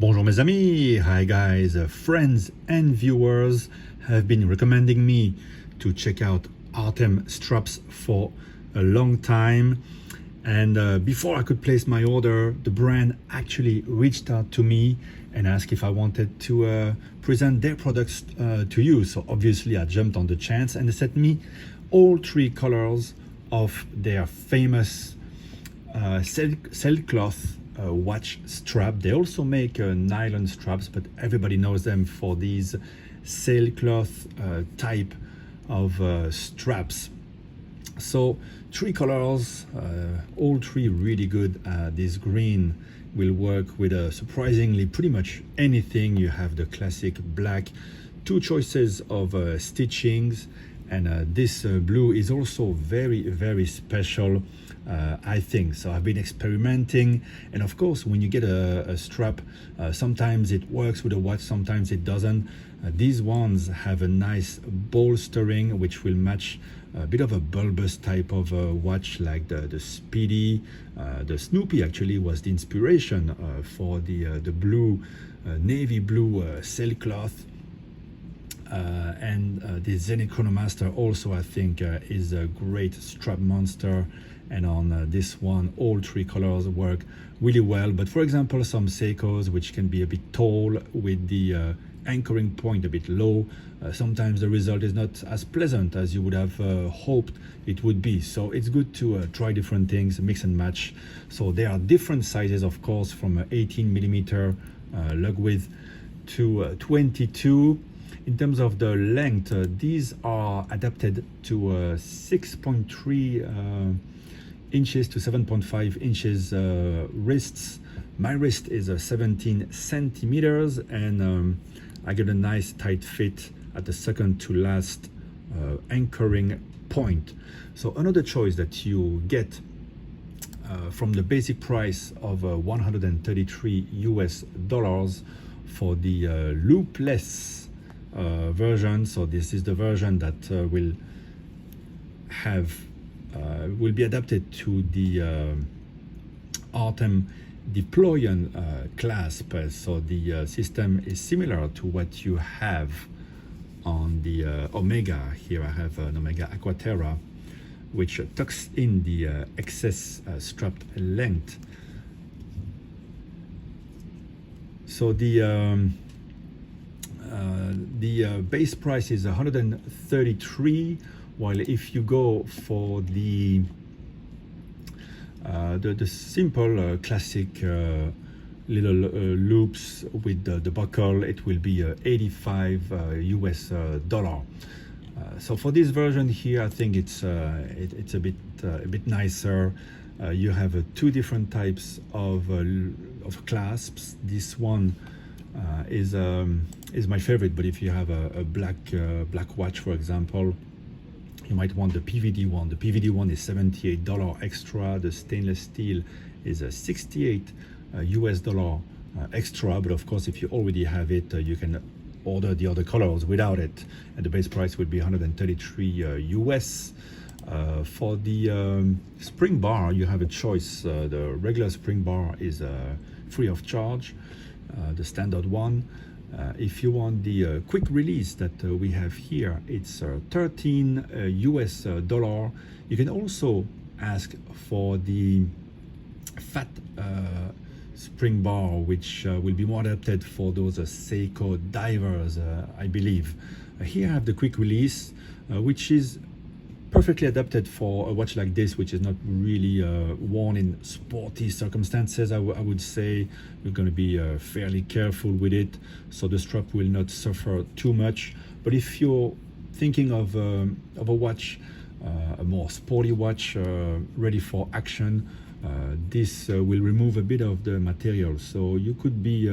Bonjour mes amis, hi guys, friends and viewers have been recommending me to check out Artem straps for a long time, and before I could place my order, the brand actually reached out to me and asked if I wanted to present their products to you. So obviously I jumped on the chance, and they sent me all three colors of their famous Sailcloth watch strap. They also make nylon straps, but everybody knows them for these Sailcloth type of straps. So three colors, all three really good. This green will work with surprisingly pretty much anything. You have the classic black, two choices of stitchings, and this blue is also very special, I think. So I've been experimenting, and of course when you get a strap, sometimes it works with a watch, sometimes it doesn't. These ones have a nice bolstering which will match a bit of a bulbous type of watch, like the Speedy. The Snoopy actually was the inspiration for the blue, navy blue sailcloth. And the Zenith Chronomaster also, I think, is a great strap monster, and on this one all three colors work really well. But for example, some Seikos which can be a bit tall with the anchoring point a bit low, sometimes the result is not as pleasant as you would have hoped it would be. So it's good to try different things, mix and match. So there are different sizes, of course, from 18mm lug width to 22. In terms of the length, these are adapted to 6.3 inches to 7.5 inches wrists. My wrist is 17 centimeters, and I get a nice tight fit at the second to last anchoring point. So another choice that you get from the basic price of $133 US for the loopless version. So this is the version that will be adapted to the Artem deployant clasp. So the system is similar to what you have on the Omega. Here I have an Omega Aquaterra, which tucks in the excess strapped length. So the base price is 133, while if you go for the simple classic little loops with the buckle, it will be $85 US. So for this version here, I think it's a bit nicer. You have two different types of clasps. This one is my favorite, but if you have a black watch, for example, you might want the PVD one. The PVD one is $78 extra. The stainless steel is $68 US extra. But of course, if you already have it, you can order the other colors without it, and the base price would be 133 US. For the spring bar, you have a choice. The regular spring bar is free of charge, the standard one. If you want the quick release that we have here, it's $13 US. You can also ask for the fat spring bar, which will be more adapted for those Seiko divers, I believe. Here I have the quick release, which is perfectly adapted for a watch like this, which is not really worn in sporty circumstances. I would say you're going to be fairly careful with it, so the strap will not suffer too much. But if you're thinking of a watch, a more sporty watch, ready for action, this will remove a bit of the material, so you could be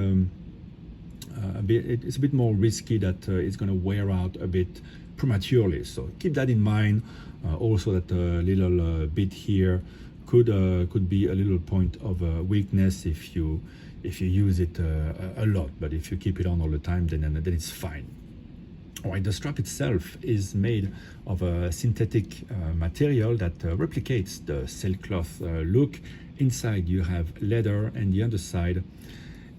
it's a bit more risky that it's going to wear out a bit prematurely. So keep that in mind. Also, that little bit here could be a little point of weakness if you use it a lot. But if you keep it on all the time, then it's fine. All right, the strap itself is made of a synthetic material that replicates the sailcloth look. Inside you have leather, and the underside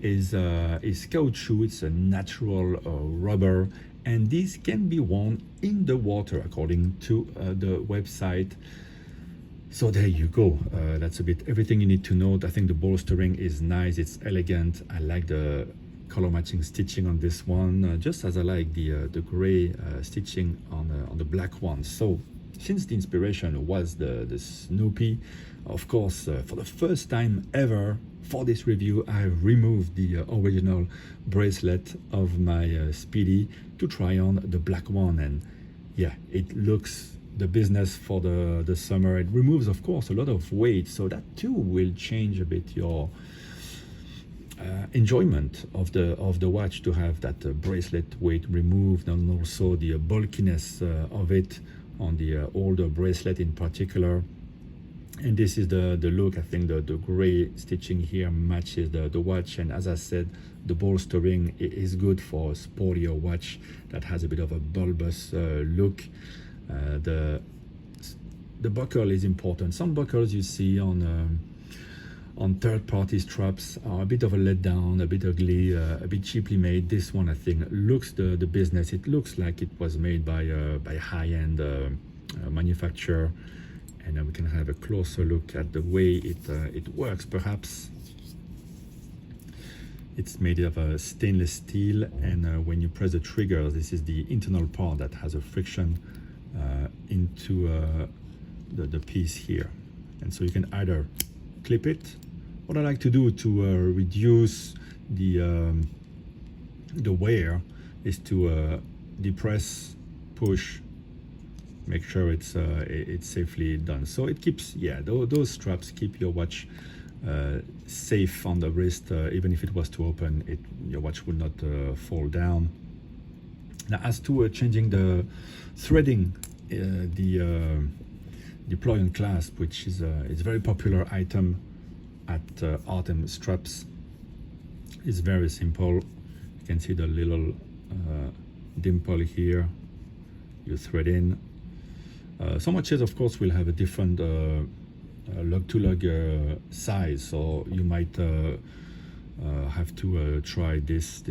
is caoutchouc. It's a natural rubber, and this can be worn in the water according to the website. So there you go. That's a bit everything you need to know. I think the bolstering is nice. It's elegant. I like the color matching stitching on this one, just as I like the gray stitching on the black one. So since the inspiration was the Snoopy, of course, for the first time ever for this review, I have removed the original bracelet of my Speedy to try on the black one, and yeah, it looks the business for the summer. It removes, of course, a lot of weight, so that too will change a bit your enjoyment of the watch, to have that bracelet weight removed, and also the bulkiness of it on the older bracelet in particular. And this is the look. I think the gray stitching here matches the watch, and as I said, the bolstering is good for a sportier watch that has a bit of a bulbous look. The buckle is important. Some buckles you see on third-party straps are a bit of a letdown, a bit ugly, a bit cheaply made. This one, I think, looks the business. It looks like it was made by a high-end manufacturer, and we can have a closer look at the way it works. Perhaps it's made of a stainless steel, and when you press the trigger, this is the internal part that has a friction into the piece here, and so you can either clip it. What I like to do to reduce the wear is to depress, push, make sure it's safely done. So it keeps, yeah, those straps keep your watch safe on the wrist. Even if it was to open, your watch would not fall down. Now, as to changing the threading, the deploy and clasp, which is a very popular item at Artem straps, is very simple. You can see the little dimple here. You thread in. Some watches, of course, will have a different lug-to-lug size, so you might have to try this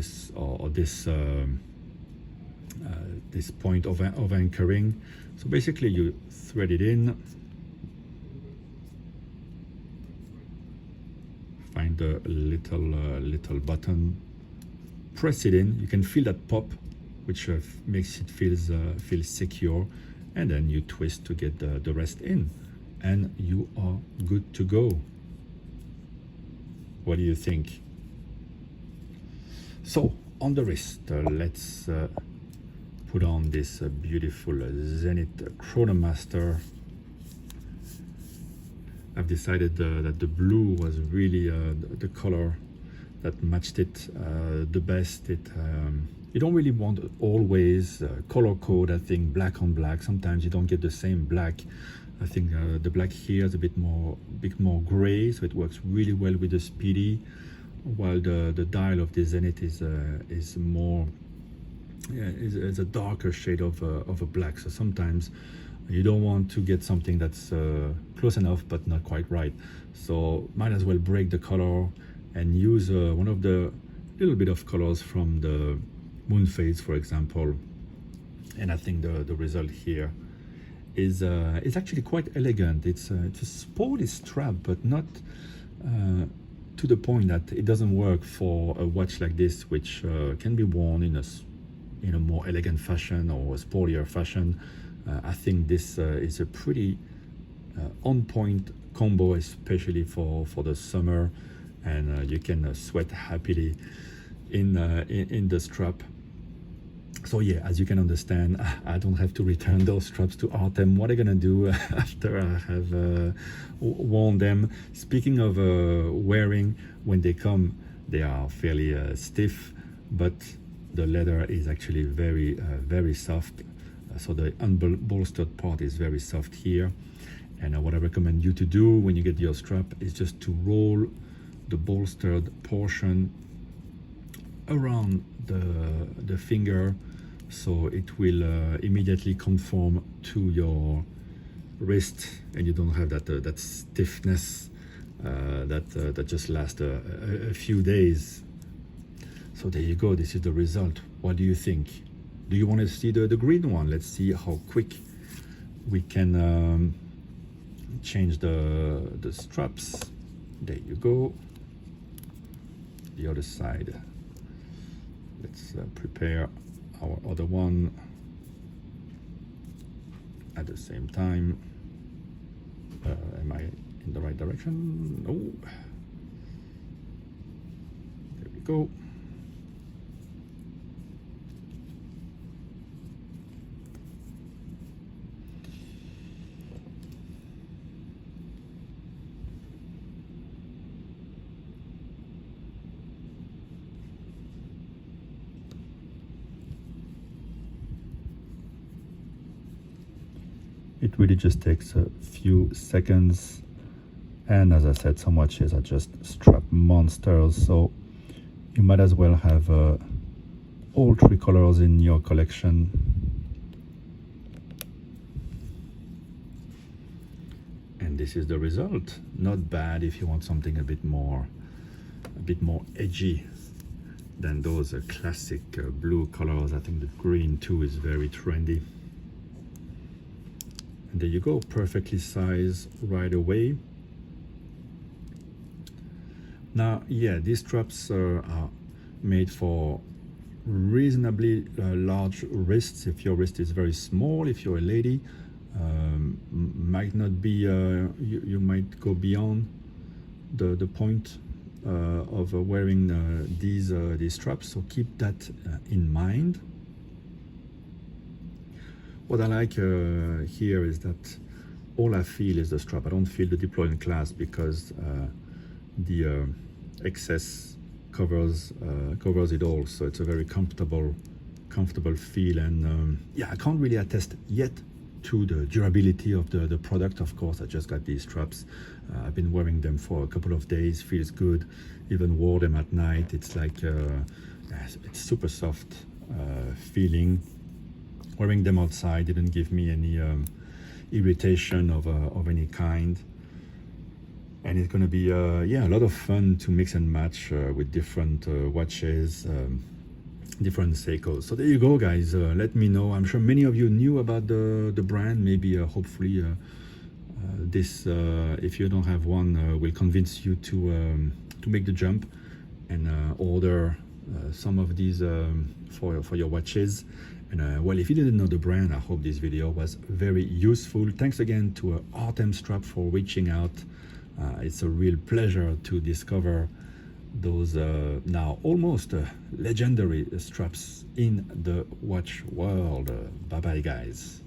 point of anchoring. So basically, you thread it in, find the little button, press it in. You can feel that pop, which makes it feel secure, and then you twist to get the rest in, and you are good to go. What do you think? So on the wrist, let's put on this beautiful Zenith Chronomaster. I've decided that the blue was really the color that matched it the best. You don't really want always color code. I think black on black. Sometimes you don't get the same black. I think the black here is a bit more gray, so it works really well with the Speedy, while the dial of the Zenith is more is a darker shade of a black. So sometimes you don't want to get something that's close enough but not quite right. So might as well break the color and use one of the little bit of colors from the moon phase, for example. And I think the result here is actually quite elegant. It's a sporty strap, but not to the point that it doesn't work for a watch like this, which can be worn in a more elegant fashion or a sportier fashion. I think this is a pretty on-point combo, especially for the summer, and you can sweat happily in the strap. So yeah, as you can understand, I don't have to return those straps to Artem. What are gonna do after I have worn them? Speaking of wearing, when they come, they are fairly stiff, but the leather is actually very soft. So the unbolstered part is very soft here. And what I recommend you to do when you get your strap is just to roll the bolstered portion around the finger, so it will immediately conform to your wrist, and you don't have that stiffness that just lasts a few days So there you go, this is the result. What do you think? Do you want to see the green one? Let's see how quick we can change the straps. There you go. The other side. Let's prepare our other one at the same time. Am I in the right direction? No. There we go. It really just takes a few seconds, and as I said, some watches are just strap monsters, so you might as well have all three colors in your collection. And this is the result. Not bad if you want something a bit more edgy than those classic blue colors. I think the green too is very trendy. And there you go, perfectly sized right away. Now, yeah, these straps are made for reasonably large wrists. If your wrist is very small, if you're a lady, might not be, you might go beyond the point of wearing these straps, so keep that in mind. What I like here is that all I feel is the strap. I don't feel the deploy and clasp because the excess covers it all. So it's a very comfortable feel. And yeah, I can't really attest yet to the durability of the product. Of course, I just got these straps. I've been wearing them for a couple of days. Feels good. Even wore them at night. It's like it's super soft feeling. Wearing them outside didn't give me any irritation of any kind, and it's going to be yeah, a lot of fun to mix and match with different watches, different Seikos. So there you go, guys. Let me know. I'm sure many of you knew about the brand. Maybe hopefully this, if you don't have one, will convince you to make the jump and order some of these for your watches. And well, if you didn't know the brand, I hope this video was very useful. Thanks again to Artem Strap for reaching out. It's a real pleasure to discover those now almost legendary straps in the watch world. Bye bye, guys.